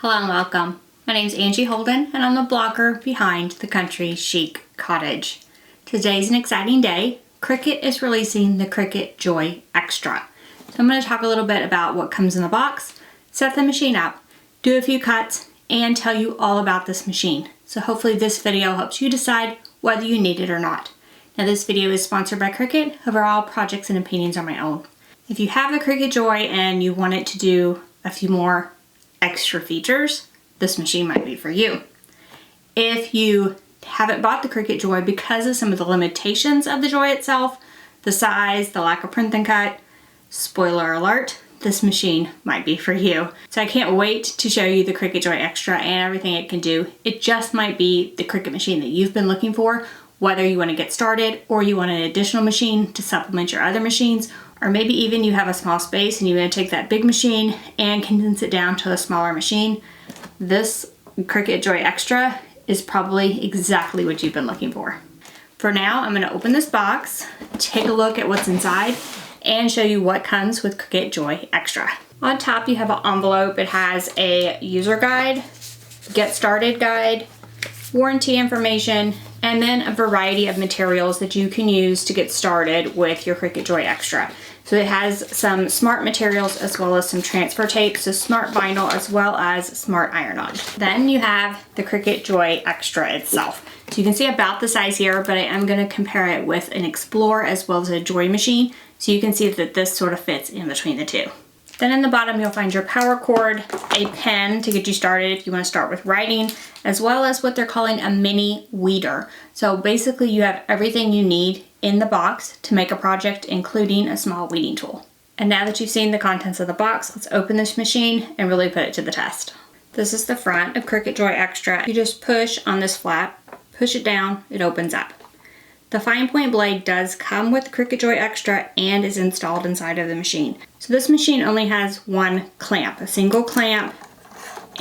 Hello and welcome. My name is Angie Holden and I'm the blogger behind the Country Chic Cottage. Today's an exciting day. Cricut is releasing the Cricut Joy Xtra. So I'm going to talk a little bit about what comes in the box, set the machine up, do a few cuts, and tell you all about this machine. So hopefully this video helps you decide whether you need it or not. Now this video is sponsored by Cricut. However, all projects and opinions are my own. If you have the Cricut Joy and you want it to do a few more extra features, this machine might be for you. If you haven't bought the Cricut Joy because of some of the limitations of the Joy itself, the size, the lack of print and cut, spoiler alert, this machine might be for you. So I can't wait to show you the Cricut Joy Xtra and everything it can do. It just might be the Cricut machine that you've been looking for, whether you want to get started or you want an additional machine to supplement your other machines, or maybe even you have a small space and you want to take that big machine and condense it down to a smaller machine. This Cricut Joy Xtra is probably exactly what you've been looking for. For now, I'm going to open this box, take a look at what's inside, and show you what comes with Cricut Joy Xtra. On top, you have an envelope. It has a user guide, get started guide, warranty information, and then a variety of materials that you can use to get started with your Cricut Joy Xtra. So it has some smart materials as well as some transfer tape, so smart vinyl as well as smart iron-on. Then you have the Cricut Joy Xtra itself. So you can see about the size here, but I am going to compare it with an Explorer as well as a Joy machine, so you can see that this sort of fits in between the two. Then in the bottom you'll find your power cord, a pen to get you started if you want to start with writing, as well as what they're calling a mini weeder. So basically you have everything you need in the box to make a project, including a small weeding tool. And now that you've seen the contents of the box, let's open this machine and really put it to the test. This is the front of Cricut Joy Xtra. You just push on this flap, push it down, it opens up. The fine point blade does come with Cricut Joy Xtra and is installed inside of the machine. So this machine only has one clamp, a single clamp,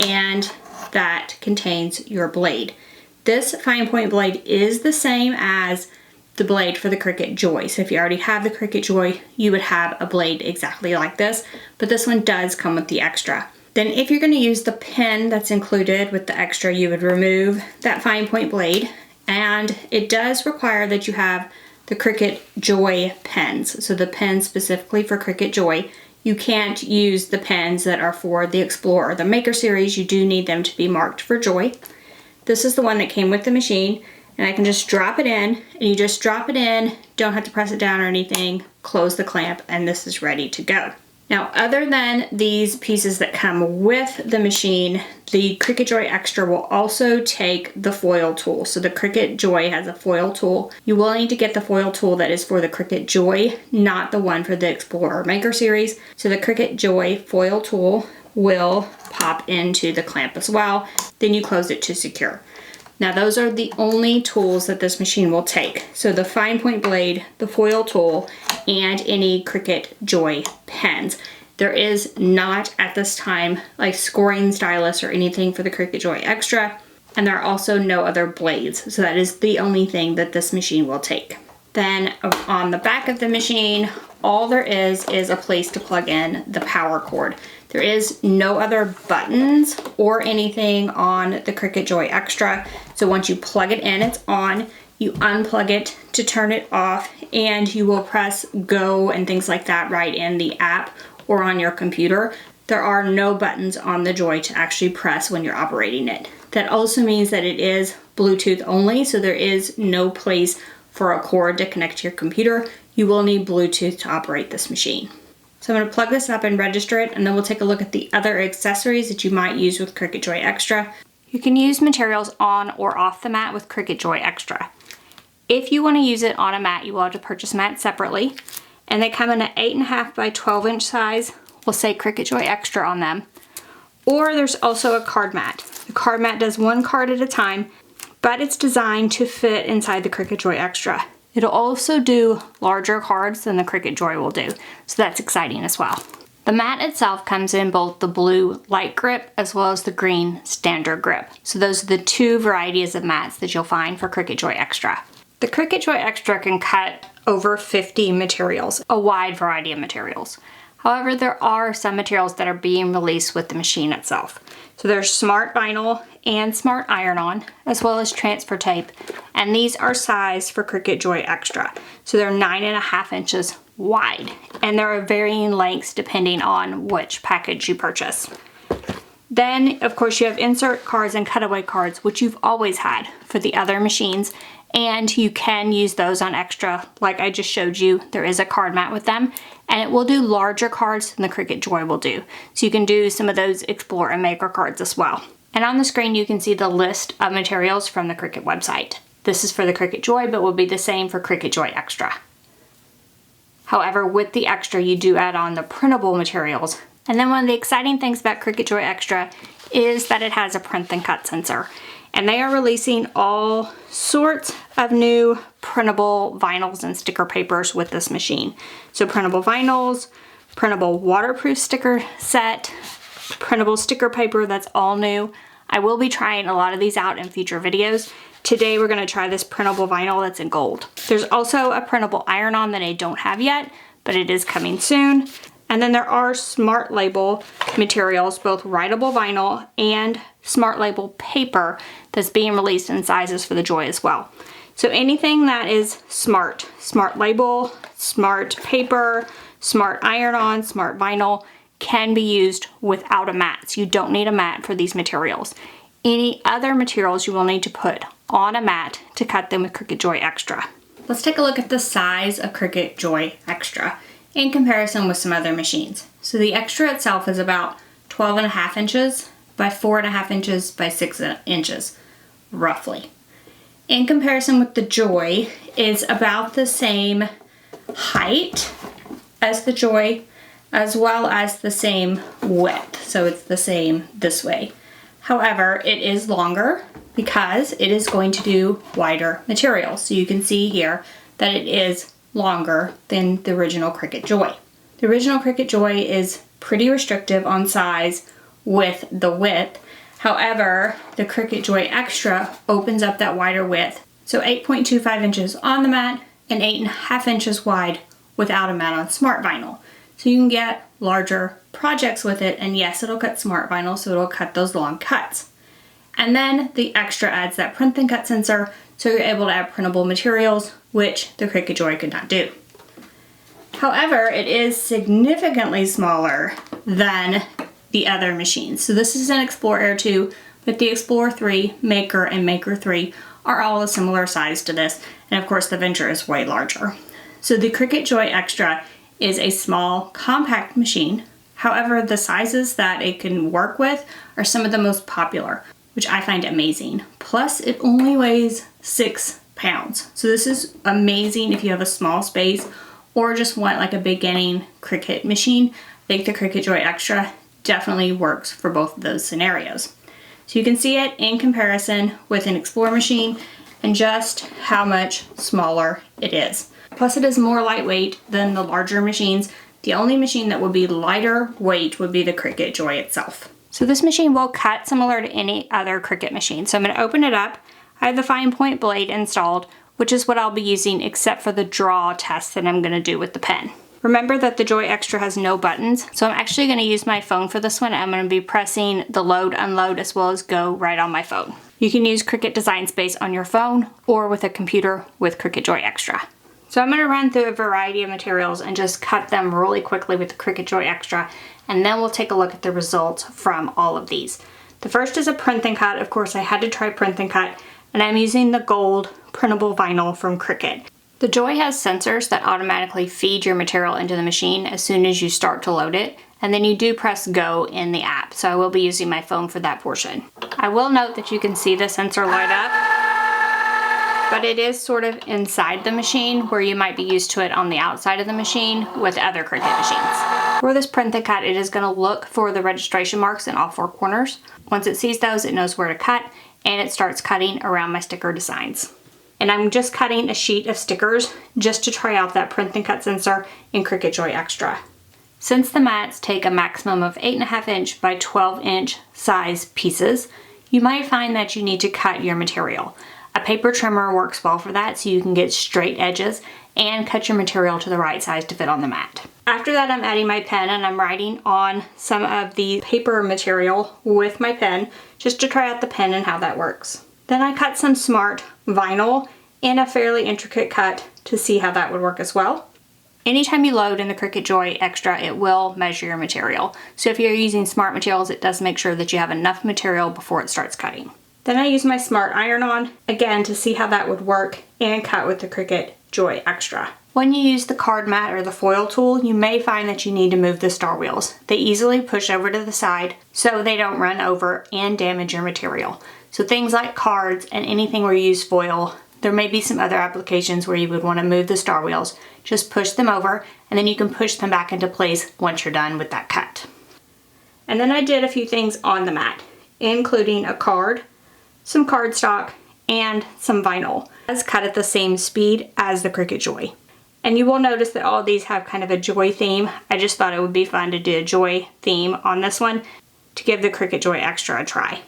and that contains your blade. This fine point blade is the same as the blade for the Cricut Joy. So if you already have the Cricut Joy, you would have a blade exactly like this, but this one does come with the Xtra. Then if you're going to use the pen that's included with the Xtra, you would remove that fine point blade. And it does require that you have the Cricut Joy pens. So the pens specifically for Cricut Joy. You can't use the pens that are for the Explorer. The Maker series, you do need them to be marked for Joy. This is the one that came with the machine. And I can just drop it in. And you just drop it in. Don't have to press it down or anything. Close the clamp and this is ready to go. Now, other than these pieces that come with the machine, the Cricut Joy Xtra will also take the foil tool. So the Cricut Joy has a foil tool. You will need to get the foil tool that is for the Cricut Joy, not the one for the Explorer Maker series. So the Cricut Joy foil tool will pop into the clamp as well. Then you close it to secure. Now those are the only tools that this machine will take. So the fine point blade, the foil tool, and any Cricut Joy pens. There is not at this time like scoring stylus or anything for the Cricut Joy Xtra, and there are also no other blades. So that is the only thing that this machine will take. Then on the back of the machine, all there is a place to plug in the power cord. There is no other buttons or anything on the Cricut Joy Xtra. So once you plug it in, it's on. You unplug it to turn it off, and you will press go and things like that right in the app or on your computer. There are no buttons on the Joy to actually press when you're operating it. That also means that it is Bluetooth only, so there is no place for a cord to connect to your computer. You will need Bluetooth to operate this machine. So I'm going to plug this up and register it, and then we'll take a look at the other accessories that you might use with Cricut Joy Xtra. You can use materials on or off the mat with Cricut Joy Xtra. If you want to use it on a mat, you will have to purchase mats separately, and they come in an 8.5 by 12 inch size. We'll say Cricut Joy Xtra on them. Or there's also a card mat. The card mat does one card at a time, but it's designed to fit inside the Cricut Joy Xtra. It'll also do larger cards than the Cricut Joy will do, so that's exciting as well. The mat itself comes in both the blue light grip as well as the green standard grip. So those are the two varieties of mats that you'll find for Cricut Joy Xtra. The Cricut Joy Xtra can cut over 50 materials, a wide variety of materials. However, there are some materials that are being released with the machine itself. So there's smart vinyl and smart iron-on, as well as transfer tape. And these are sized for Cricut Joy Xtra. So they're 9.5 inches wide. And there are varying lengths depending on which package you purchase. Then, of course, you have insert cards and cutaway cards, which you've always had for the other machines. And you can use those on Xtra. Like I just showed you, there is a card mat with them. And it will do larger cards than the Cricut Joy will do. So you can do some of those Explore and Maker cards as well. And on the screen you can see the list of materials from the Cricut website. This is for the Cricut Joy, but will be the same for Cricut Joy Xtra. However, with the Xtra you do add on the printable materials. And then one of the exciting things about Cricut Joy Xtra is that it has a print and cut sensor. And they are releasing all sorts of new printable vinyls and sticker papers with this machine. So printable vinyls, printable waterproof sticker set, printable sticker paper, that's all new. I will be trying a lot of these out in future videos. Today we're going to try this printable vinyl that's in gold. There's also a printable iron-on that I don't have yet, but it is coming soon. And then there are Smart Label materials, both writable vinyl and Smart Label paper that's being released in sizes for the Joy as well. So anything that is smart label, smart paper, smart iron-on, smart vinyl can be used without a mat. So you don't need a mat for these materials. Any other materials you will need to put on a mat to cut them with Cricut Joy Xtra. Let's take a look at the size of Cricut Joy Xtra in comparison with some other machines. So the Xtra itself is about 12.5 inches by 4.5 inches by 6 inches, roughly. In comparison with the Joy, is about the same height as the Joy, as well as the same width. So it's the same this way. However, it is longer because it is going to do wider materials. So you can see here that it is longer than the original Cricut Joy. The original Cricut Joy is pretty restrictive on size with the width. However, the Cricut Joy Xtra opens up that wider width. So 8.25 inches on the mat and 8.5 inches wide without a mat on smart vinyl. So you can get larger projects with it, and yes, it'll cut smart vinyl, so it'll cut those long cuts. And then the Xtra adds that print and cut sensor, so you're able to add printable materials, which the Cricut Joy could not do. However, it is significantly smaller than the other machines. So this is an Explore Air 2, but the Explore 3, Maker, and Maker 3 are all a similar size to this, and of course the Venture is way larger. So the Cricut Joy Xtra is a small, compact machine. However, the sizes that it can work with are some of the most popular, which I find amazing. Plus, it only weighs 6 pounds. So this is amazing if you have a small space or just want like a beginning Cricut machine. I think the Cricut Joy Xtra definitely works for both of those scenarios. So you can see it in comparison with an Explore machine and just how much smaller it is. Plus it is more lightweight than the larger machines. The only machine that would be lighter weight would be the Cricut Joy itself. So this machine will cut similar to any other Cricut machine. So I'm going to open it up. I have the fine point blade installed, which is what I'll be using except for the draw test that I'm going to do with the pen. Remember that the Joy Xtra has no buttons, so I'm actually going to use my phone for this one. I'm going to be pressing the load, unload, as well as go right on my phone. You can use Cricut Design Space on your phone or with a computer with Cricut Joy Xtra. So I'm going to run through a variety of materials and just cut them really quickly with the Cricut Joy Xtra, and then we'll take a look at the results from all of these. The first is a print and cut. Of course, I had to try print and cut, and I'm using the gold printable vinyl from Cricut. The Joy has sensors that automatically feed your material into the machine as soon as you start to load it, and then you do press go in the app, so I will be using my phone for that portion. I will note that you can see the sensor light up, but it is sort of inside the machine where you might be used to it on the outside of the machine with other Cricut machines. For this print and cut, it is going to look for the registration marks in all 4 corners. Once it sees those, it knows where to cut, and it starts cutting around my sticker designs. And I'm just cutting a sheet of stickers just to try out that print and cut sensor in Cricut Joy Xtra. Since the mats take a maximum of 8.5 inch by 12 inch size pieces, you might find that you need to cut your material. A paper trimmer works well for that, so you can get straight edges and cut your material to the right size to fit on the mat. After that, I'm adding my pen and I'm writing on some of the paper material with my pen just to try out the pen and how that works. Then I cut some smart vinyl in a fairly intricate cut to see how that would work as well. Anytime you load in the Cricut Joy Xtra, it will measure your material. So if you're using smart materials, it does make sure that you have enough material before it starts cutting. Then I use my smart iron-on again to see how that would work and cut with the Cricut Joy Xtra. When you use the card mat or the foil tool, you may find that you need to move the star wheels. They easily push over to the side so they don't run over and damage your material. So things like cards and anything where you use foil, there may be some other applications where you would want to move the star wheels. Just push them over and then you can push them back into place once you're done with that cut. And then I did a few things on the mat, including a card, some cardstock, and some vinyl. It's cut at the same speed as the Cricut Joy. And you will notice that all of these have kind of a joy theme. I just thought it would be fun to do a joy theme on this one to give the Cricut Joy Xtra a try.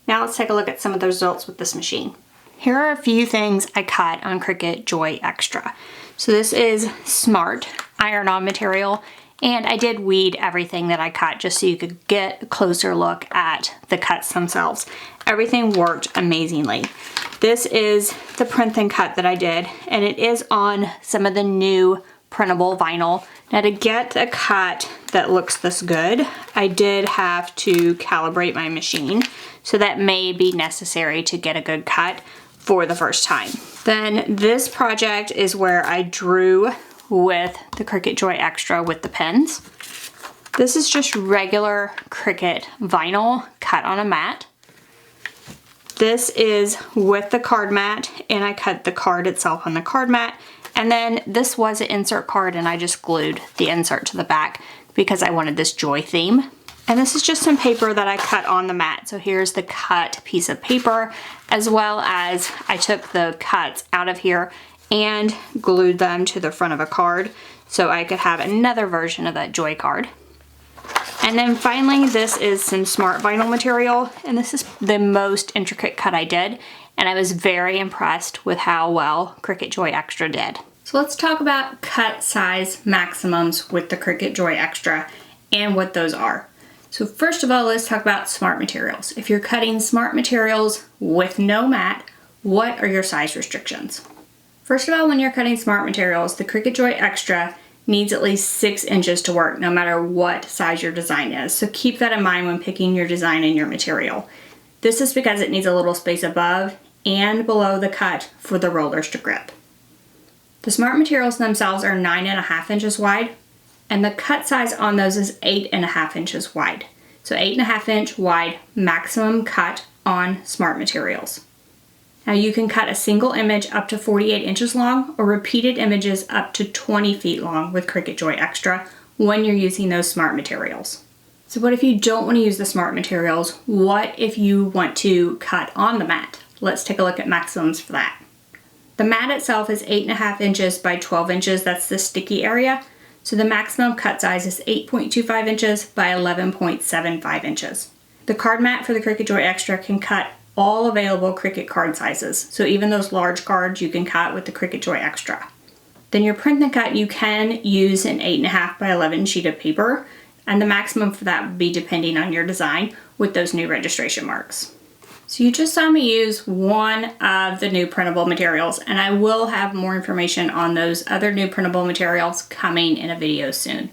Now let's take a look at some of the results with this machine. Here are a few things I cut on Cricut Joy Xtra. So this is smart iron-on material, and I did weed everything that I cut just so you could get a closer look at the cuts themselves. Everything worked amazingly. This is the print and cut that I did, and it is on some of the new printable vinyl. Now to get a cut that looks this good, I did have to calibrate my machine, so that may be necessary to get a good cut for the first time. Then this project is where I drew with the Cricut Joy Xtra with the pens. This is just regular Cricut vinyl cut on a mat. This is with the card mat, and I cut the card itself on the card mat. And then this was an insert card, and I just glued the insert to the back because I wanted this joy theme. And this is just some paper that I cut on the mat. So here's the cut piece of paper, as well as I took the cuts out of here and glued them to the front of a card so I could have another version of that joy card. And then finally, this is some smart vinyl material, and this is the most intricate cut I did, and I was very impressed with how well Cricut Joy Xtra did. So let's talk about cut size maximums with the Cricut Joy Xtra and what those are. So first of all, let's talk about smart materials. If you're cutting smart materials with no mat, what are your size restrictions? First of all, when you're cutting smart materials, the Cricut Joy Xtra needs at least 6 inches to work, no matter what size your design is. So keep that in mind when picking your design and your material. This is because it needs a little space above and below the cut for the rollers to grip. The smart materials themselves are 9.5 inches wide, and the cut size on those is 8.5 inches wide. So 8.5 inch wide maximum cut on smart materials. Now you can cut a single image up to 48 inches long or repeated images up to 20 feet long with Cricut Joy Xtra when you're using those smart materials. So what if you don't want to use the smart materials? What if you want to cut on the mat? Let's take a look at maximums for that. The mat itself is 8.5 inches by 12 inches. That's the sticky area. So the maximum cut size is 8.25 inches by 11.75 inches. The card mat for the Cricut Joy Xtra can cut all available Cricut card sizes. So even those large cards you can cut with the Cricut Joy Xtra. Then your print and cut, you can use an 8.5 by 11 sheet of paper, and the maximum for that would be depending on your design with those new registration marks. So you just saw me use one of the new printable materials, and I will have more information on those other new printable materials coming in a video soon.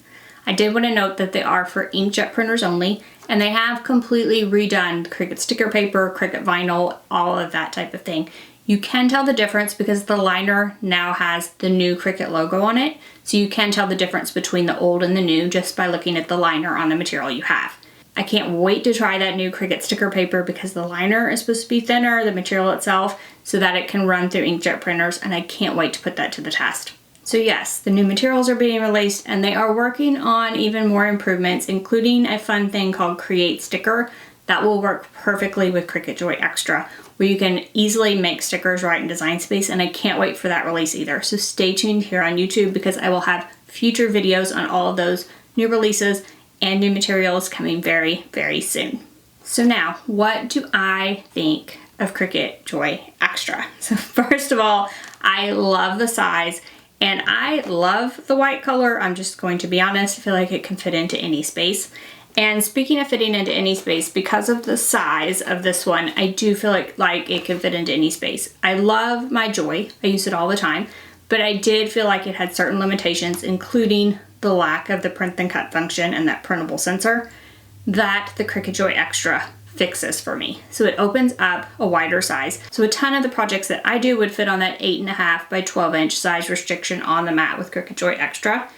I did want to note that they are for inkjet printers only, and they have completely redone Cricut sticker paper, Cricut vinyl, all of that type of thing. You can tell the difference because the liner now has the new Cricut logo on it, so you can tell the difference between the old and the new just by looking at the liner on the material you have. I can't wait to try that new Cricut sticker paper because the liner is supposed to be thinner, the material itself, so that it can run through inkjet printers, and I can't wait to put that to the test. So yes, the new materials are being released, and they are working on even more improvements, including a fun thing called Create Sticker that will work perfectly with Cricut Joy Xtra, where you can easily make stickers right in Design Space, and I can't wait for that release either. So stay tuned here on YouTube because I will have future videos on all of those new releases and new materials coming very, very soon. So now, what do I think of Cricut Joy Xtra? So first of all, I love the size, And I love the white color. I'm just going to be honest. I feel like it can fit into any space. And speaking of fitting into any space, because of the size of this one, I do feel like it can fit into any space. I love my Joy. I use it all the time. But I did feel like it had certain limitations, including the lack of the print and cut function and that printable sensor that the Cricut Joy Xtra fixes for me. So it opens up a wider size. So a ton of the projects that I do would fit on that 8.5 by 12 inch size restriction on the mat with Cricut Joy Xtra,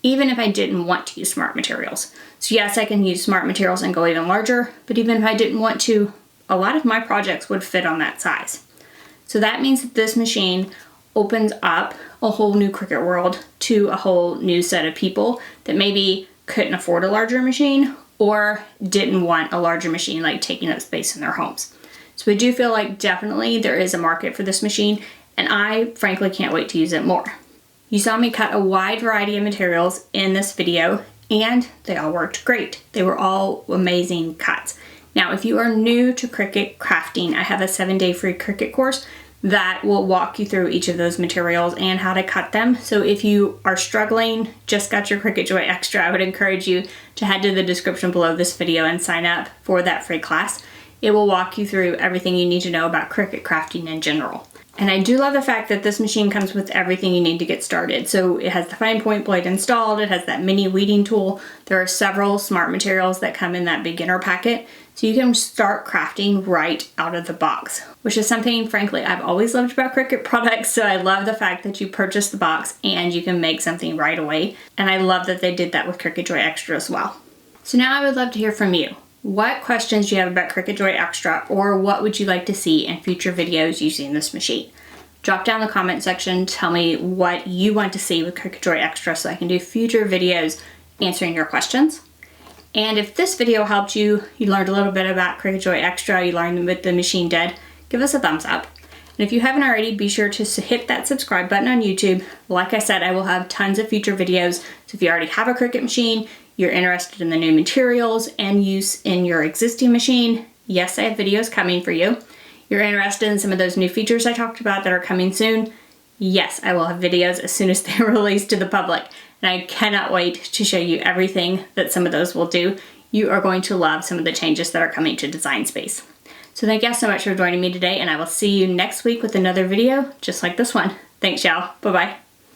even if I didn't want to use smart materials. So yes, I can use smart materials and go even larger, but even if I didn't want to, a lot of my projects would fit on that size. So that means that this machine opens up a whole new Cricut world to a whole new set of people that maybe couldn't afford a larger machine or didn't want a larger machine, like taking up space in their homes. So I do feel like definitely there is a market for this machine, and I frankly can't wait to use it more. You saw me cut a wide variety of materials in this video, and they all worked great. They were all amazing cuts. Now, if you are new to Cricut crafting, I have a 7-day free Cricut course that will walk you through each of those materials and how to cut them. So if you are struggling, just got your Cricut Joy Xtra, I would encourage you to head to the description below this video and sign up for that free class. It will walk you through everything you need to know about Cricut crafting in general. And I do love the fact that this machine comes with everything you need to get started. So it has the fine point blade installed, it has that mini weeding tool. There are several smart materials that come in that beginner packet. So you can start crafting right out of the box, which is something, frankly, I've always loved about Cricut products. So I love the fact that you purchase the box and you can make something right away. And I love that they did that with Cricut Joy Xtra as well. So now I would love to hear from you. What questions do you have about Cricut Joy Xtra, or what would you like to see in future videos using this machine? Drop down in the comment section, tell me what you want to see with Cricut Joy Xtra so I can do future videos answering your questions. And if this video helped you, you learned a little bit about Cricut Joy Xtra, you learned what the machine did, give us a thumbs up. And if you haven't already, be sure to hit that subscribe button on YouTube. Like I said, I will have tons of future videos. So if you already have a Cricut machine, you're interested in the new materials and use in your existing machine, yes, I have videos coming for you. You're interested in some of those new features I talked about that are coming soon, yes, I will have videos as soon as they're released to the public. And I cannot wait to show you everything that some of those will do. You are going to love some of the changes that are coming to Design Space. So thank you so much for joining me today, and I will see you next week with another video just like this one. Thanks, y'all. Bye-bye.